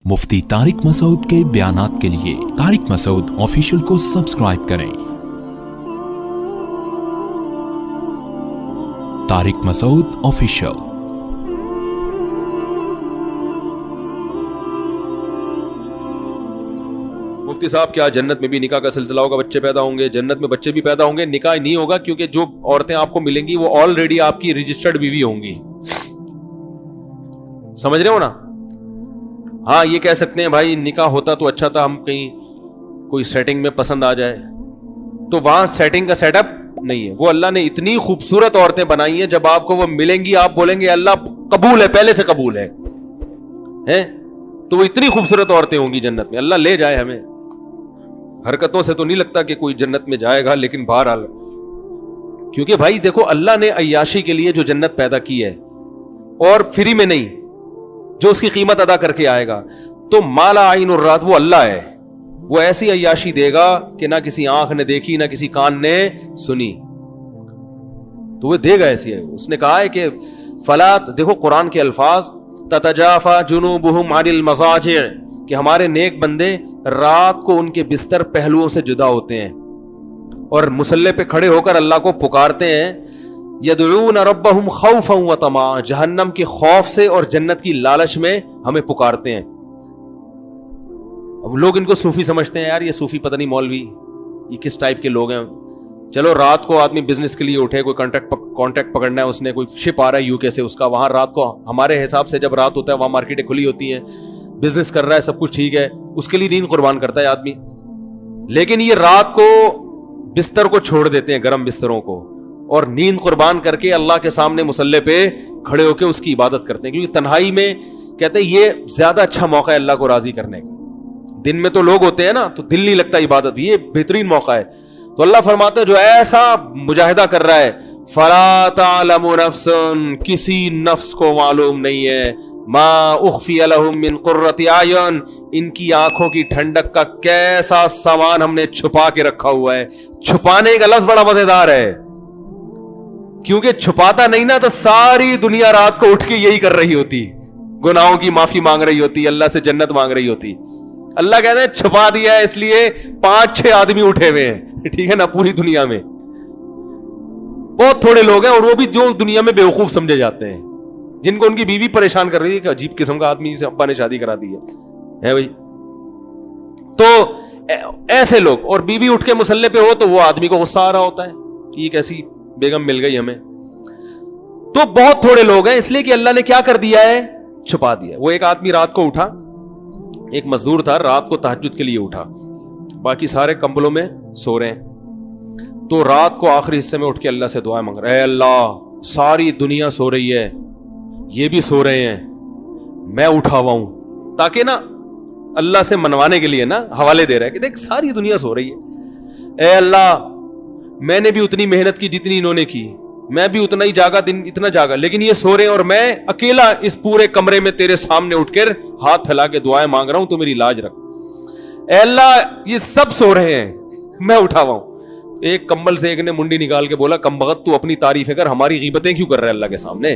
मुफ्ती तारिक मसूद के बयानात के लिए तारिक मसूद ऑफिशियल को सब्सक्राइब करें। तारिक मसूद ऑफिशियल। मुफ्ती साहब, क्या जन्नत में भी निकाह का सिलसिला होगा? बच्चे पैदा होंगे, जन्नत में बच्चे भी पैदा होंगे, निकाह नहीं होगा, क्योंकि जो औरतें आपको मिलेंगी वो ऑलरेडी आपकी रजिस्टर्ड बीवी होंगी। समझ रहे हो ना? हाँ, ये कह सकते हैं भाई निकाह होता तो अच्छा था, हम कहीं कोई सेटिंग में पसंद आ जाए, तो वहां सेटिंग का सेटअप नहीं है। वो अल्लाह ने इतनी खूबसूरत औरतें बनाई हैं, जब आपको वो मिलेंगी आप बोलेंगे अल्लाह कबूल है, पहले से कबूल है, हैं? तो वो इतनी खूबसूरत औरतें होंगी जन्नत में। अल्लाह ले जाए हमें। हरकतों से तो नहीं लगता कि कोई जन्नत में जाएगा, लेकिन बहरहाल, क्योंकि भाई देखो, अल्लाह ने अय्याशी के लिए जो जन्नत पैदा की है, और फ्री में नहीं, जो उसकी कीमत अदा करके आएगा, तो माला आइन और रात वो अल्लाह है। वो ऐसी अय्याशी देगा कि ना किसी आंख ने देखी, ना किसी कान ने सुनी, तो वो देगा ऐसी है। उसने कहा है कि फलात, देखो कुरान के अल्फाज, ततजाफा जुनूबुहुम अनिल मज़ाजिअ, कि हमारे नेक बंदे रात को उनके बिस्तर पहलुओं से जुदा होते हैं और मुसल्ले पे खड़े होकर अल्लाह को पुकारते हैं, यदऊन रब्बहुम खौफन व तमा, जहन्नम के खौफ से और जन्नत की लालच में हमें पुकारते हैं। अब लोग इनको सूफी समझते हैं, यार ये सूफी पता नहीं मौलवी, ये किस टाइप के लोग हैं। चलो, रात को आदमी बिजनेस के लिए उठे, कोई कॉन्ट्रैक्ट पकड़ना है उसने, कोई शिप आ रहा है यूके से, उसका वहां रात को, हमारे हिसाब से जब रात होता है वहां मार्केटें खुली होती हैं, बिजनेस कर रहा है, सब कुछ ठीक है, उसके लिए नींद कुर्बान करता है आदमी। लेकिन ये रात को बिस्तर को छोड़ देते हैं, गर्म बिस्तरों को, और नींद कुर्बान करके अल्लाह के सामने मुसल्ले पे खड़े होकर उसकी इबादत करते हैं, क्योंकि तन्हाई में कहते हैं ये ज्यादा अच्छा मौका है अल्लाह को राजी करने का। दिन में तो लोग होते हैं ना, तो दिल नहीं लगता इबादत, ये बेहतरीन मौका है। तो अल्लाह फरमाते हैं जो ऐसा मुजाहिदा कर रहा है, फला तालमु नफ्सन, किसी नफ्स को मालूम नहीं है, मा उख्फिया लहुम मिन कुर्रति आयुन, इनकी आंखों की ठंडक का कैसा सामान हमने छुपा के रखा हुआ है। छुपाने का लफ्ज बड़ा मजेदार है, क्योंकि छुपाता नहीं ना तो सारी दुनिया रात को उठ के यही कर रही होती, गुनाहों की माफी मांग रही होती, अल्लाह से जन्नत मांग रही होती। अल्लाह कहते हैं छुपा दिया है, इसलिए 5-6 आदमी उठे हुए हैं, ठीक है ना, पूरी दुनिया में। बहुत थोड़े लोग हैं, और वो भी जो दुनिया में बेवकूफ समझे जाते हैं, जिनको उनकी बीवी परेशान कर रही है कि अजीब किस्म का आदमी से अब्बा ने शादी करा दी है भाई। तो ऐसे लोग, और बीवी उठ के मुसल्ले पे हो तो वो आदमी को गुस्सा आ रहा होता है कि कैसी बेगम मिल गई हमें। तो बहुत थोड़े लोग हैं, इसलिए कि अल्लाह ने क्या कर दिया है, छुपा दिया। वो एक आदमी रात को उठा, एक मजदूर था, रात को तहज्जुद के लिए उठा, बाकी सारे कंबलों में सो रहे हैं, तो रात को आखिरी हिस्से में उठ के अल्लाह से दुआ मांग रहा है, अल्लाह सारी दुनिया सो रही है, ये भी सो रहे हैं, मैं उठा हुआ हूं, ताकि ना अल्लाह से मनवाने के लिए ना हवाले दे रहा है कि देख सारी दुनिया सो रही है, ए अल्लाह मैंने भी उतनी मेहनत की जितनी इन्होंने की, मैं भी उतना ही जागा, दिन इतना जागा, लेकिन ये सो रहे हैं और मैं अकेला इस पूरे कमरे में तेरे सामने उठकर हाथ फैला के दुआएं मांग रहा हूं, तो मेरी लाज रख। ए अल्लाह ये सब सो रहे हैं, मैं उठा हुआ हूं। एक कंबल से एक ने मुंडी निकाल के बोला, कमबख्त तू अपनी तारीफें कर, हमारी गीबतें क्यों कर रहा है अल्लाह के सामने?